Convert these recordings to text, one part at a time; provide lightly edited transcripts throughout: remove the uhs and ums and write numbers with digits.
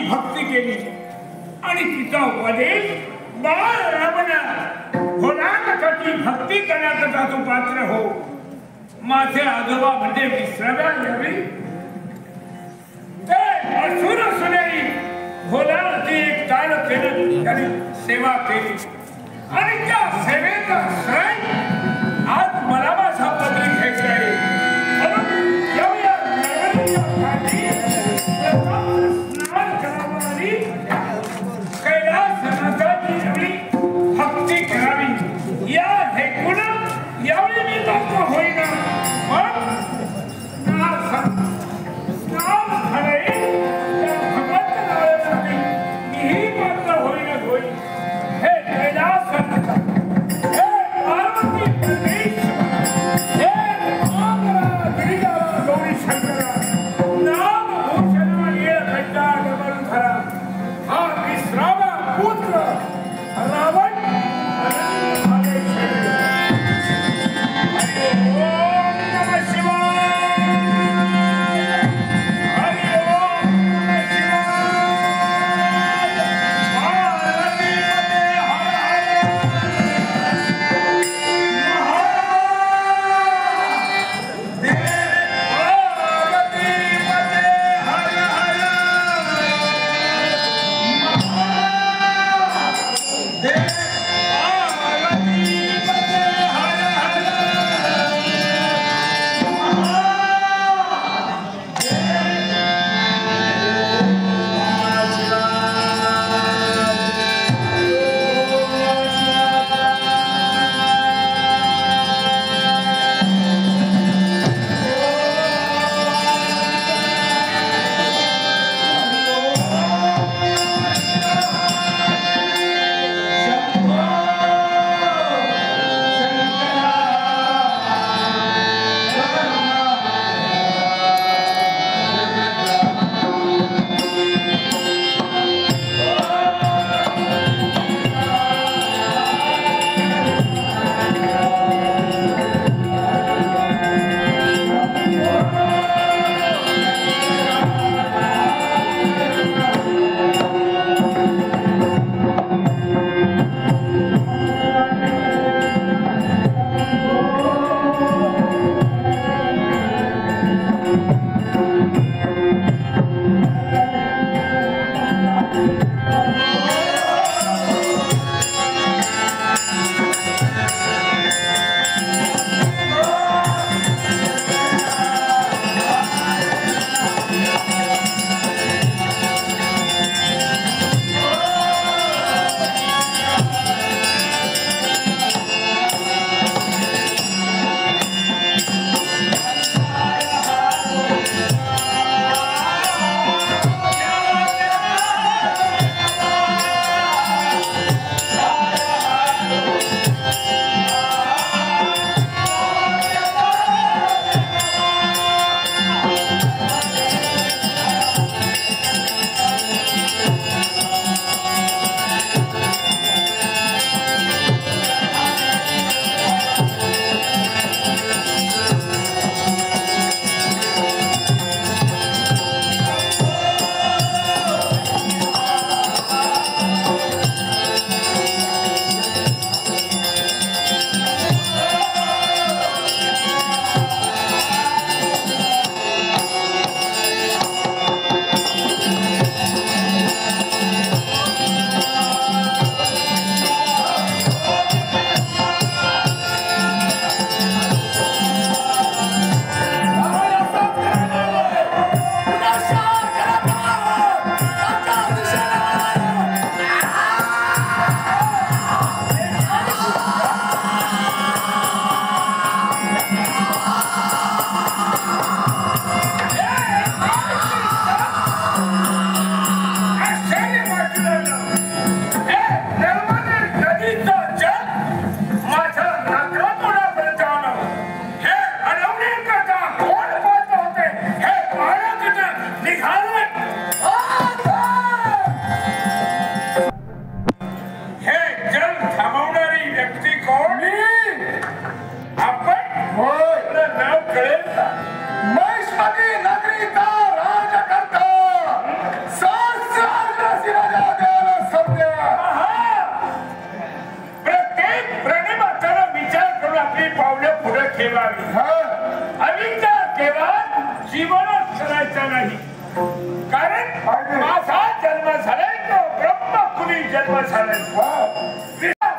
भक्ती केली आणि तिचा उपदेश बाळ रावणा भोलानाथाची भक्ती करण्याचा तो पात्र हो. माझे आजोबा म्हणजे विसराव्या यावी ते असुर सुनेई भोलानाथी एक तार केलं त्यांनी सेवा केली आणि त्या सेवेचा श्रेय आज मला माझा पदरी घ्यायचा आहे. भक्ती करावी या हेतून यावेळी मी बाजू होईना मीही बाजू होईना होईल हे कैलास हे पार्वती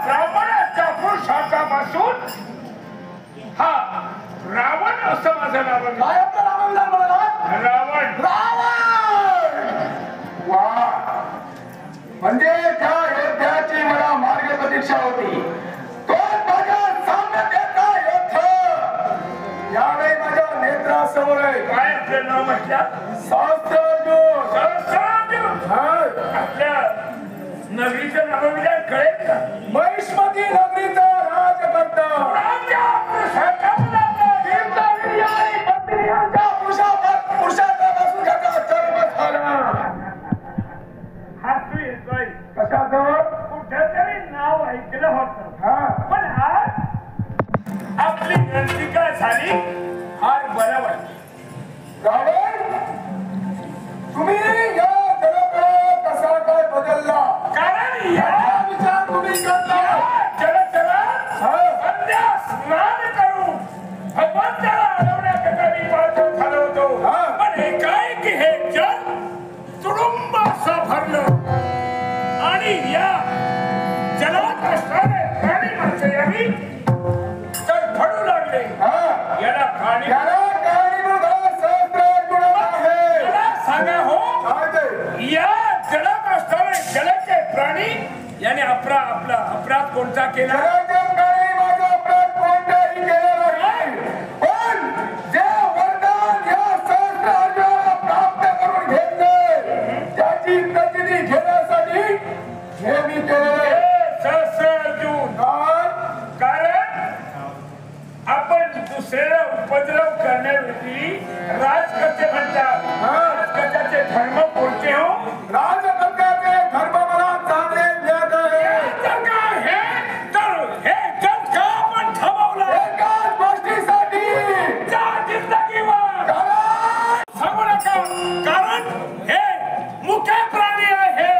ब्राह्मणाच्या पुरुषार्थापासून हा रावण असं माझं नाव आहे. काय आपलं नाव म्हणाला? रावण. वा, म्हणजे त्या योद्ध्याची मला मार्ग प्रतीक्षा होती. तो माझ्या साम्यतेचा योद्धा यावेळी माझ्या नेत्रासमोर आहे. काय आपलं नाव म्हटलं? सहस्त्रार्जुन. सहस्त्रार्जुन. आपल्या नगरीचं नाव विचार कळेल का? महिष्मती नगरीचा राजकर्ता. पुरुषार्थापासून ज्याचा जन्म झाला. हसू येतोय. कशाचं? कुठेतरी नाव ऐकलं होतं. पण आज आपली ग्रंथिका झाली फार बरं वाटलं. रावण, तुम्ही या जगताला कसा काय बदलला? कारण या विचार तुम्ही करता. सध्या स्नान करून भगवंताला अडवण्याकरता मी पाठव झालो होतो. पण एकाएकी हे जल तुडुंब असं भरलं आणि या जलात असणारे प्राणी माणसं यावी तर फडू लागले. याला कारणीभूत सहस्त्रार्जुन आहे. याला सांगा हो, या जलात असणारे जलाचे प्राणी याने आपला अपराध कोणता केला? माझा अपराध कोणताही केला नाही. पण जे वरदान या सहस्त्रार्जुनाला प्राप्त करून घेतले त्याची प्रचिती घेण्यासाठी हे मी केले. सहस्त्रार्जुन, कारण आपण दुसऱ्याला उपद्रव करण्याविषयी राजकर्ते म्हणतात. राजकर्त्याचे धर्म कोणते हो? राजकर्त्याचे धर्म मला चांगले ज्ञात आहे. हे जग का आपण थांबवलं? एकाच गोष्टीसाठी त्या जिंदगीवर सांगू नका. कारण हे मुख्य प्राणी आहे.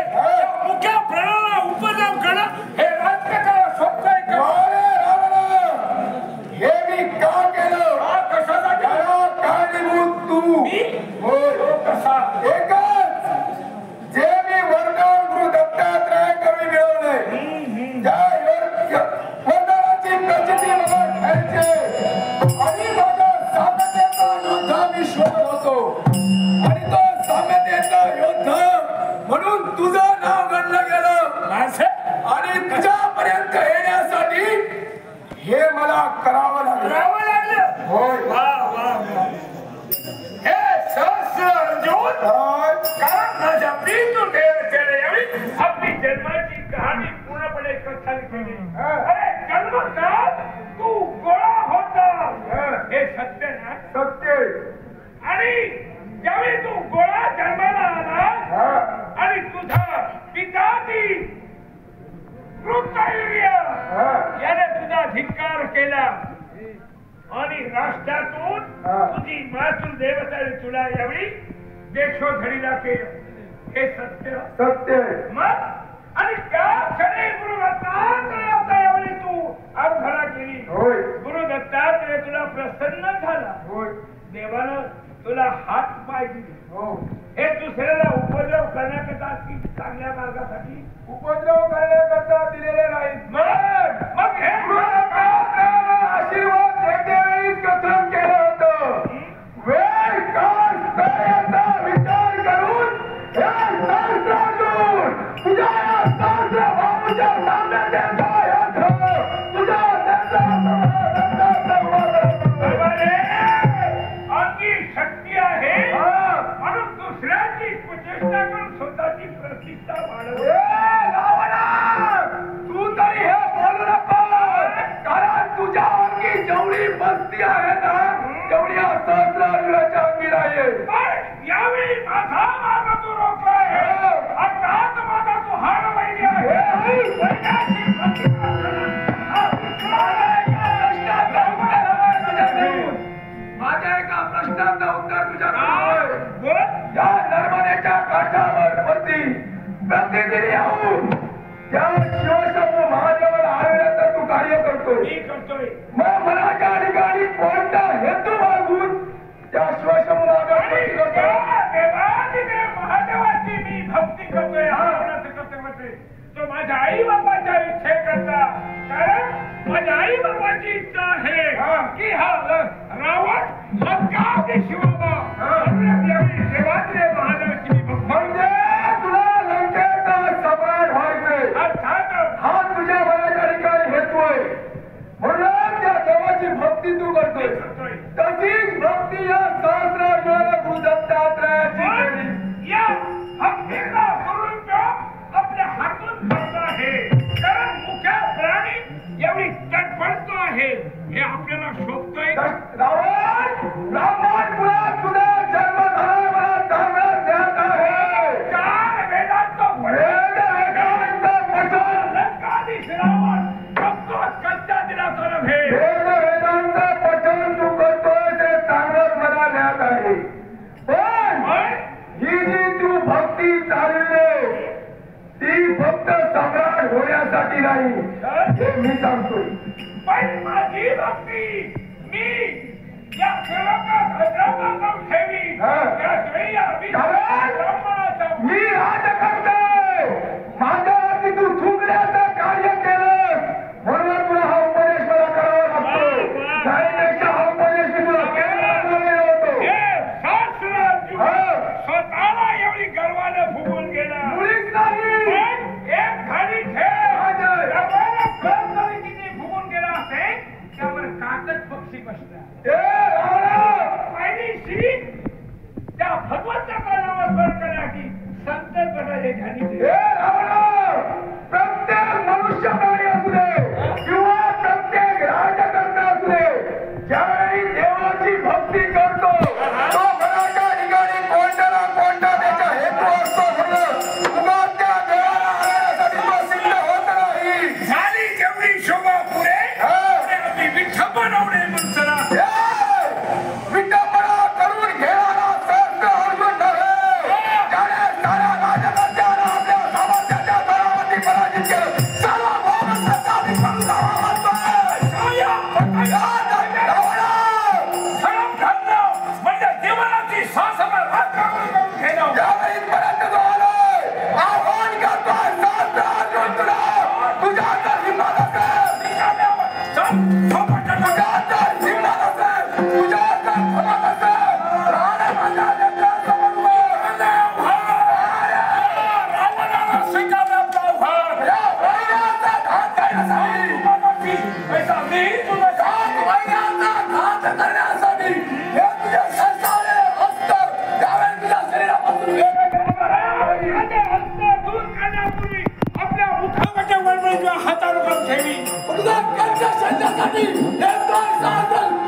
मुख्य प्राण्याला उपद्रव करणं हे राजकर्त्याला सोपं आहे का? हे मी का केलं? कशासाठी? कारणीभूत तू. कसा? एकच जे मी वरदान गुरु दत्तात्रयाकडून मिळवलंय त्या वरदानाची प्रचिती मला घ्यायची आणि माझा साम्यतेचा योद्धा मी शोधत होतो. आणि तो साम्यतेचा योद्धा म्हणून तुझं नाव गणलं गेलं. आणि तुझ्यापर्यंत येण्यासाठी हे मला करावं लागलं. होय. हे सहस्त्रार्जुन, कारण माझ्या प्रीतू देवतेने यावी आपली जन्माची कहाणी पूर्णपणे कथन केली. अरे जन्मकाळ तू गोळा होता हे सत्य ना? सत्य. आणि ज्यावेळी तू गोळा जन्माला आला आणि तुझा पिताजी कृतयुर्य याने तुझा धिक्कार केला आणि राष्ट्रातून तुझी मातृ देवताने तुला यावेळी देशोधडीला केलं. हे सत्य. सत्य. मग आणि त्या क्षणी गुरु दत्तात्रयाचा यावेळी तू आराधना केली. गुरु दत्तात्रय तुला प्रसन्न झाला. देवानं तुला हात पाय दिले. हे दुसऱ्याला उपद्रव करण्याकरता की चांगल्या मार्गासाठी उपद्रव करण्याकरता दिलेले नाहीत. मग हे आशीर्वाद देतेवेळी कथन केलं होतं. वेळ काळ याचा विचार करून हे सहस्त्रार्जुन तुझ्या या सहस्र भाऊच्या साम्यतेचा योद्धा तुझ्या अंगी शक्ती आहे म्हणून दुसऱ्याची कुचेष्टा करून स्वतःची प्रतिष्ठा वाढव. तू तरी हे बोलू नको. कारण तुझ्या अंगी जेवढी मस्ती आहे ना तेवढी या सहस्त्रार्जुनाच्या अंगी नाहीये. यावेळी माझा मार्ग तू रोखलाय. अर्थात माझा तू हार वैरी आहे. माझ्या एका प्रश्नाचं उत्तर तुझ्याकडे. या नर्मदेच्या काठावर वरती प्रतिदिन येऊन त्या शिवशंभू महादेवाला हरवण्याचं तू कार्य करतोय. मग मला त्या ठिकाणी कोणता हेतू बाळगून त्या शिवशंभू महादेवाची महादेवाची मी भक्ती करतोय. नव्हते. तो माझ्या आई बाबाच्या इच्छेकरता, कारण माझ्या आई बाबाची इच्छा आहे की हा रावण लंकाधी शिवाबा देवाचे महालक्ष्मी म्हणजे तुला लंकेचा सम्राट व्हायचंय. हा तुझ्या मनाच्या ठिकाणी हेतू आहे. म्हणून त्या देवाची भक्ती तू करतोय. तशीच भक्ती या सहस्रार्जुनाला गुरु दत्तात्रयाची केली. या भक्तीला करून तो आपल्या हातून करतो आहे. कारण मुख्य प्राणी एवढी तटपडतो आहे हे आपल्याला शोधतोय. रावण कुळात तुझा जन्म झाला मला चांगलं ज्ञात आहे. चार वेदांचं वेदांचं पठण लंकाधीश रावण कच्च्या दिलाचा नव्हे. वेदांचं पठण तू करतोय ते चांगलं मला ज्ञात आहे. पण ही जी तू भक्ती चालविली ती फक्त सम्राट होण्यासाठी नाही हे मी सांगतोय. पण माझी भक्ती मी या सेवकात हजराबाद ठेवी. मी राज करतोय. माझ्यावरती तू थुंकण्याचं कार्य केलं म्हणून तुला हा उपदेश मला करावा लागतो. त्यापेक्षा हा उपदेश मी तुला केला होतो. स्वतःला एवढी गर्वानं फुगून गेला मुळीच नाही. एक खाली किती फुगून गेला असेल त्यावर काकत पक्षी बसला. पहिली शीट त्या भगवंताचा नामस्मरण करण्यासाठी संत गटाचे ध्यानी प्रत्येक मनुष्य प्राणी असू दे किंवा प्रत्येक राजकर्ता असू दे ज्यावेळी देवाची भक्ती करतो तो मनाच्या ठिकाणी कोणत्या ना कोणता त्याचा हेतू असतो. म्हणून उगा त्या देवाला आणण्यासाठी तो सिद्ध होत नाही. झाली केवढी शोभा पुरे आपली विठ्ठल बनवणे म्हणून विटंबना करून घेणारा श्रेष्ठ अर्जुन नव्हे. त्याने साऱ्या राजकर्त्याला आपल्या सामर्थ्याच्या बळावरती पराजित केलं. सर्व भोग सत्ताधिपती जावा लागतोय. म्हणजे जीवनाची शासनात हात करून घेणं. त्यावेळी इथपर्यंत जो आलोय आव्हान करतोय श्रेष्ठ अर्जुन तुला. तुझ्या जर हिंमत असेल तुझ्या जर हिंमत असेल तुझ्या जर हिंमत असेल राणे माझ्या लेकरासमोर रावणाला स्वीकारण्याचा आव्हान. या वैराचा घात करण्यासाठी पैसा मी तुला वैराचा घात करण्यासाठी हे तुझे संसारे अस्तर त्यावेळी तुझ्या शरीरापासून दूर करण्यापूर्वी आपल्या मुखामध्ये वळवळीच्या हातावर करून ठेवी. तुझा कच्च्या शरीरासाठी हे तो साधन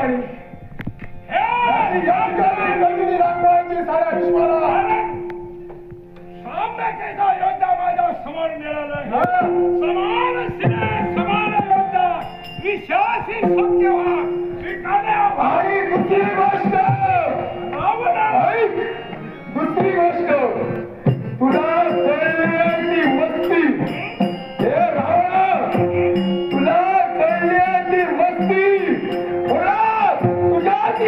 ठिकाणी गजनी रांगवायची साऱ्या विश्वाला साम्राज्याचा योद्धा माझ्या समोर मिळाला समान सिने समान योद्धा विश्वासी सत्यवान आणि दुसरी गोष्ट दुसरी गोष्ट तुला कळली वस्ती हे रावण तुला कळली वस्ती तुझ्या ती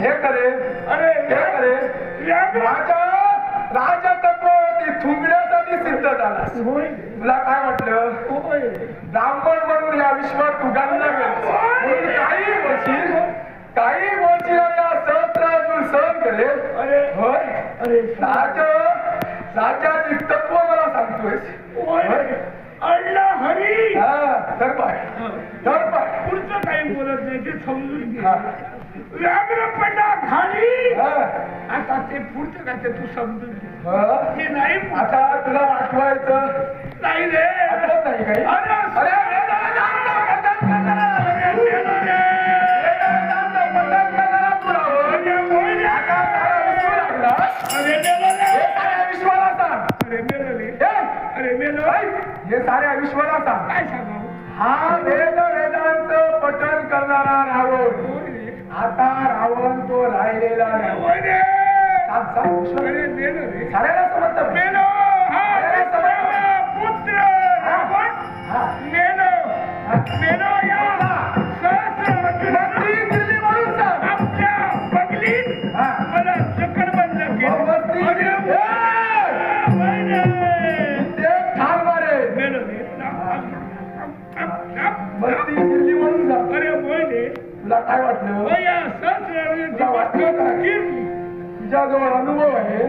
हे करे राजा तत्ववरती थुंकण्यासाठी सिद्ध झाला. तुला काय वाटलं ब्राह्मण म्हणून या विश्वात तू गाणला काही बोलशील या सहस्रातून सहन करेल. राजाची तत्व मला सांगतोय. अण्णा हरी तर पाय पुढचं काही बोलत नाही ते समजून घे. व्याघ्रपणा खाली आता ते पुढचं काय ते तू समजून घे. नाही आता तुला आठवायचं नाही रे. आठवत नाही काही. हे साऱ्या विश्वाला सांग. काय सांगावं. हा वेदांचं पठण करणारा रावण आता रावण तो राहिलेला साऱ्याला समजतं. पुत्र रावण मेलं. मेलो या वस्ती दिल्ली म्हणून सांग. आमच्या बगलीत हा. मला सकरबंद केलं. वस्ती अरे दिल्ली. वैने. ते ठार मारे. मेलो रे. वस्ती दिल्ली म्हणून सांग. अरे वैने. तुला काय वाटलं? वया सहस्रार्जुन तुला वाटलं काय? तुझ्याजवळ अनुभव आहे.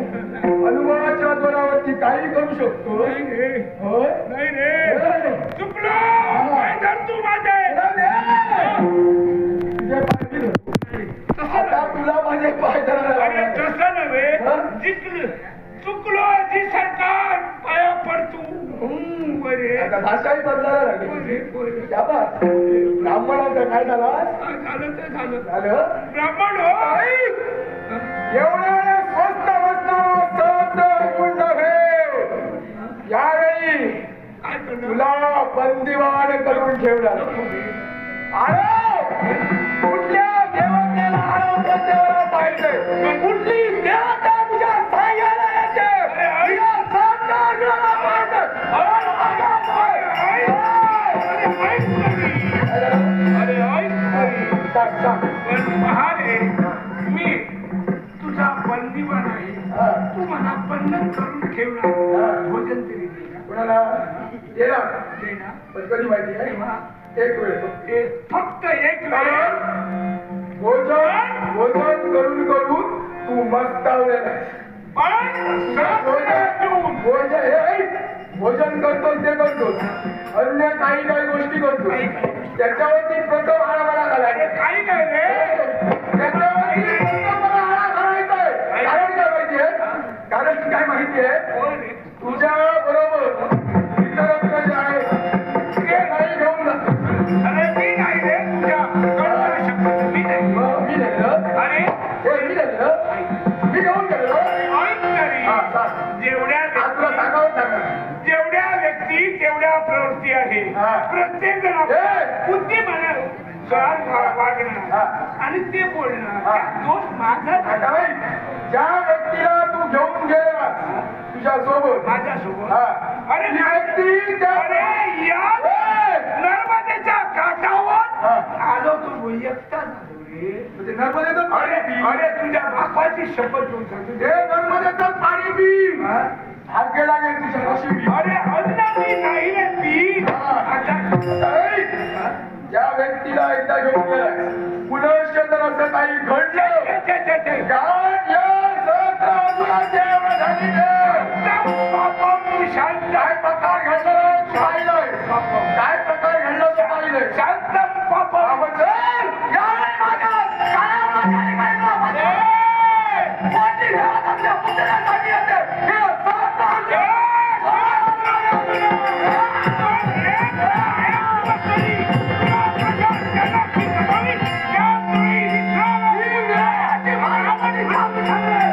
अनुभवाच्या जोरावरती काही करू शकतो. नाही रे. होय? नाही रे. चुकलो. काय झालं तू माझे? तुझे पाय दिलं. आता तुला माझे पाय धरायला अरे लागले. तसं नव्हे. हा? जिंकलं. चुकलो जी सरकार पाया पडतो. बरे. आता भाषाही बदलायला लागली. बरे, बरे. या बा, ब्राह्मणाचं काय झाला? झालं तर झालं. झालं? ब्राह्मण हो. एवढ्या स्वस्त वस्त्रावर सहज ऐकून नव्हे. यावेळी काय करणार? तुला बंदिवान करून ठेवणार. अरे कुठल्या देवतेला आरोग्य देवाला पाहिजे? कुठली देवता तुझ्या साह्याला येते? तुझ्या साथीदाराला पाहिजे. अरे ऐक तरी. सांग, सांग. पण महारे मी तुझा बंदीवान आहे. हा. तू मला बंधन करून ठेवणार. भोजन तरी दे ना. कोणाला? येणार. दे ना. पण कधी माहिती आहे? तेव्हा एक वेळ फक्त एक वेळ. भोजन करून करून तू मस्तावलेला आहेस. भोजन करतोस ते करतोस, अन्य काही काही गोष्टी करतोस. त्याच्यावरती प्रथम आळा घालायचा. काही नाही रे. त्याच्यावरती प्रथम आळा घालायचा आहे. कारण काय माहितीये? कारण काय माहितीये? होय रे. तुझ्या बरोबर इतरत्र जे आहे ते नाही घेऊन जातो. अरे मी नाही रे. तुझ्या कळकळ शब्द मी नाही. मी नेलं. अरे मी नेलं. मी घेऊन गेलो. ऐक तरी. हा, सांग. जेवढ्या आज तुला सांगावं सांगा. जेवढ्या व्यक्ती तेवढ्या प्रवृत्ती आहे. हा. प्रत्येक जण बुद्धी म्हणा वागणार हा. आणि ते बोलणार. हा. दोष माझा आता बाई, ज्या व्यक्तीला तू घेऊन गेला तुझ्या सोबत माझ्यासोबत. हा. अरे ती व्यक्ती त्या अरे या नर्मदेच्या काठावर हा. आलो तो एकटा झालो रे. म्हणजे नर्मदेचं अरे पाणी पी. अरे तुझ्या बापाची शपथ घेऊन सांगतो. हे नर्मदेचं पाणी पी. भाग्य लागेल तुझ्या नशिबी. अरे अन्न मी नाही रे पी. हा. आता बाई, ज्या व्यक्तीला एकदा घेऊन गेला पुनश्च जर असं काही घडलं गाठ या सहस्रार्जुनाचे एवढं झाली काय प्रकार घडला पाहिलंय. काय प्रकार घडला तो पाहिलंय. शांतम पाप. Yeah.